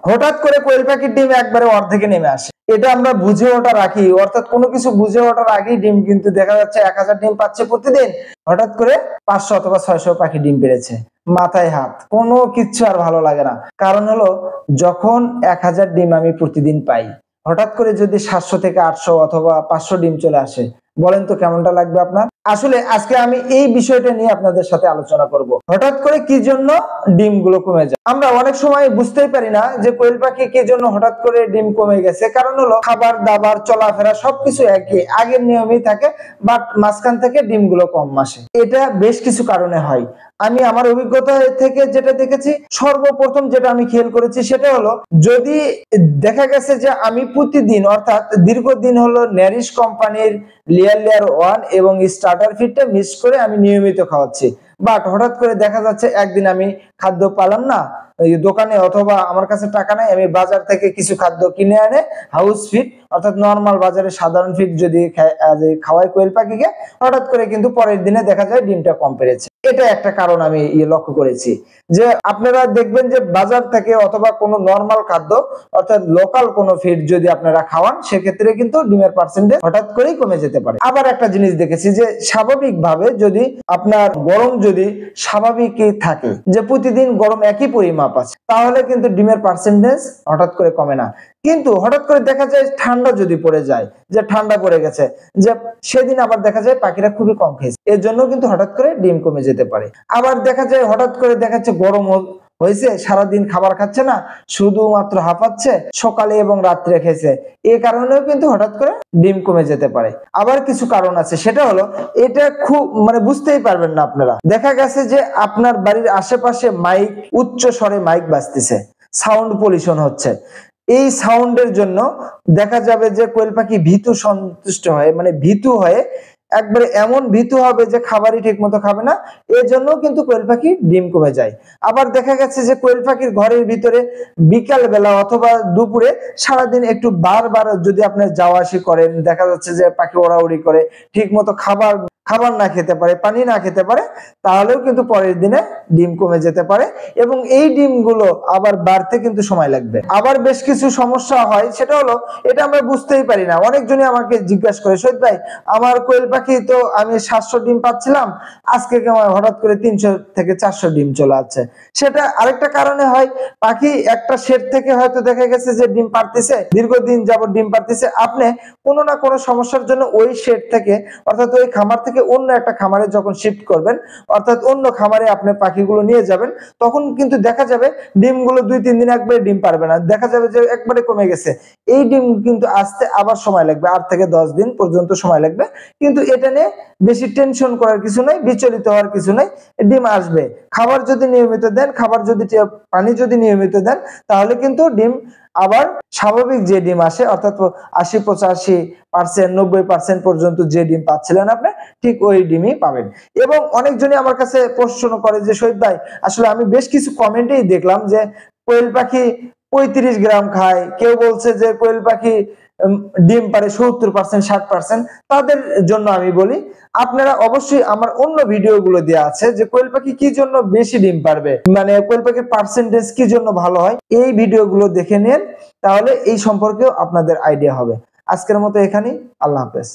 হঠাৎ করে কোয়েল পাখির ডিম একবারে অর্ধেকে নেমে আসে। এটা আমরা বুঝে ওঠার রাখি, অর্থাৎ কোনো কিছু বুঝে ওঠার আগেই ডিম কিন্তু দেখা যাচ্ছে 1000 ডিম পাচ্ছে প্রতিদিন, হঠাৎ করে 500 অথবা 600 পাখি ডিম পেড়েছে। মাথায় হাত, কোনো কিচ্ছু আর ভালো লাগে না। কারণ হলো যখন 1000 ডিম আমি প্রতিদিন পাই, হঠাৎ করে যদি 700 থেকে 800 অথবা 500 ডিম চলে আসে, বলেন তো কেমনটা লাগবে আপনার? আসলে আজকে আমি এই বিষয়টা নিয়ে আপনাদের সাথে আলোচনা করব। হঠাৎ করে কি জন্য ডিমগুলো কমে যায়। আমরা অনেক সময় বুঝতেই পারি না যে কোয়েল পাখি কি জন্য হঠাৎ করে ডিম কমে গেছে। কারণ হলো খাবার দাবার চলাফেরা সবকিছু একই আগের নিয়মেই থাকে, বাট মাঝখান থেকে ডিমগুলো কম আসে। এটা বেশ কিছু কারণে হয়। আমি আমার অভিজ্ঞতা থেকে যেটা দেখেছি, সর্বপ্রথম যেটা আমি খেয়াল করেছি সেটা হলো, যদি দেখা গেছে যে আমি প্রতিদিন অর্থাৎ দীর্ঘদিন হলো ন্যারিশ কোম্পানির লেয়ার 1 এবং স্টার্টার ফিডটা মিক্স করে আমি নিয়মিত খাওয়াচ্ছি, বাট হঠাৎ করে দেখা যাচ্ছে একদিন আমি খাদ্য পেলাম না দোকানে, অথবা আমার কাছে টাকা নাই, আমি বাজার থেকে কিছু খাদ্য কিনে আনে হাউস ফিড অর্থাৎ নরমাল বাজারে সাধারণ ফিড যদি খাওয়াই কোয়েল পাখিকে, হঠাৎ করে কিন্তু পরের দিনে দেখা যায় ডিমটা কম পেরেছে। এটা একটা কারণ আমি লক্ষ্য করেছি, যে আপনারা দেখবেন যে বাজার থেকে অথবা কোনো নরমাল খাদ্য অর্থাৎ লোকাল কোনো ফিড যদি আপনারা খাওয়ান, সেক্ষেত্রে কিন্তু ডিমের পার্সেন্টেজ হঠাৎ করেই কমে যেতে পারে। আবার একটা জিনিস দেখেছি যে স্বাভাবিকভাবে যদি আপনার গরম যদি স্বাভাবিকই থাকে, যে প্রতিদিন গরম একই পরিমাপ আছে, তাহলে কিন্তু ডিমের পার্সেন্টেজ হঠাৎ করে কমে না। কিন্তু হঠাৎ করে দেখা যায় ঠান্ডা যদি পড়ে যায়, যে ঠান্ডা পড়ে গেছে, যে সেদিন আবার দেখা যায় পাখিরা খুবই কম খেয়েছে, এর জন্য কিন্তু হঠাৎ করে ডিম কমে যেতে পারে। আবার দেখা যায় হঠাৎ করে দেখা যাচ্ছে গরম হয়েছে, সারাদিন খাবার খাচ্ছে না, শুধুমাত্র হাঁপাচ্ছে, সকালে এবং রাত্রে খেয়েছে, এই কারণেও কিন্তু হঠাৎ করে ডিম কমে যেতে পারে। আবার কিছু কারণ আছে, সেটা হলো এটা খুব বুঝতেই পারবেন না আপনারা। দেখা গেছে যে আপনার বাড়ির আশেপাশে মাইক, উচ্চ স্বরে মাইক বাজতেছে, সাউন্ড পলিউশন হচ্ছে, এই সাউন্ডের জন্য দেখা যাবে যে কোয়েল পাখি ভীতু সন্তুষ্ট হয়ে ভীতু হয়ে একবারে এমন ভীতু হবে যে খাবারই ঠিক মতো খাবে না, এর জন্য কিন্তু কোয়েল পাখির ডিম কমে যায়। আবার দেখা গেছে যে কোয়েল পাখির ঘরের ভিতরে বিকাল বেলা অথবা দুপুরে সারাদিন একটু বারবার যদি আপনি যাওয়া আসি করেন, দেখা যাচ্ছে যে পাখি ওড়াউড়ি করে, ঠিক মতো খাবার না খেতে পারে, পানি না খেতে পারে, তাহলেও কিন্তু পরের দিনে ডিম কমে যেতে পারে এবং এই ডিমগুলো আবার বাড়তে কিন্তু সময় লাগবে। আবার বেশ কিছু সমস্যা হয়, সেটা হলো এটা আমরা বুঝতেই পারি না। অনেকজনই আমাকে জিজ্ঞাসা করে, শহীদ ভাই আমার কোয়েল পাখি তো আমি 700 ডিম পাচ্ছিলাম, আজকে হঠাৎ করে 300 থেকে 400 ডিম চলে আসছে। সেটা আরেকটা কারণে হয়, পাখি একটা শেড থেকে হয়তো দেখা গেছে যে ডিম পারতেছে, দীর্ঘদিন যাবত ডিম পারতেছে, আপনি কোনো না কোনো সমস্যার জন্য ওই শেড থেকে অর্থাৎ ওই খামার থেকে অন্য একটা খামারে যখন শিফট করবেন, অর্থাৎ অন্য খামারে আপনি পাখিগুলো নিয়ে যাবেন, তখন কিন্তু দেখা যাবে ডিমগুলো 2-3 দিন একবারে ডিম পারবে না, দেখা যাবে যে একবারে কমে গেছে। এই ডিম কিন্তু আসতে আবার সময় লাগবে, 8 থেকে 10 দিন পর্যন্ত সময় লাগবে। কিন্তু এটা নিয়ে বেশি টেনশন করার কিছু নাই, বিচলিত হওয়ার কিছু নাই, ডিম আসবে। খাবার যদি নিয়মিত দেন, পানি যদি নিয়মিত দেন, তাহলে কিন্তু ডিম আবার স্বাভাবিক যে ডিম আসে অর্থাৎ 80-85% 90% পর্যন্ত যে ডিম পাচ্ছিলেন আপনি, ঠিক ওই ডিমই পাবেন। এবং অনেকজনই আমার কাছে প্রশ্ন করে যে শহীদ ভাই, আসলে আমি বেশ কিছু কমেন্টেই দেখলাম যে কোয়েল পাখি 35 গ্রাম খায়, কেউ বলছে যে কোয়েল পাখি ডিম পারে 70% 60%। তাদের জন্য আমি বলি, আপনারা অবশ্যই আমার অন্য ভিডিওগুলো দেওয়া আছে যে কোয়েল পাখি কি জন্য বেশি ডিম পারবে, কোয়েল পাখির পার্সেন্টেজ কি জন্য ভালো হয়, এই ভিডিওগুলো দেখে নেন, তাহলে এই সম্পর্কেও আপনাদের আইডিয়া হবে। আজকের মতো এখানেই, আল্লাহ হাফেজ।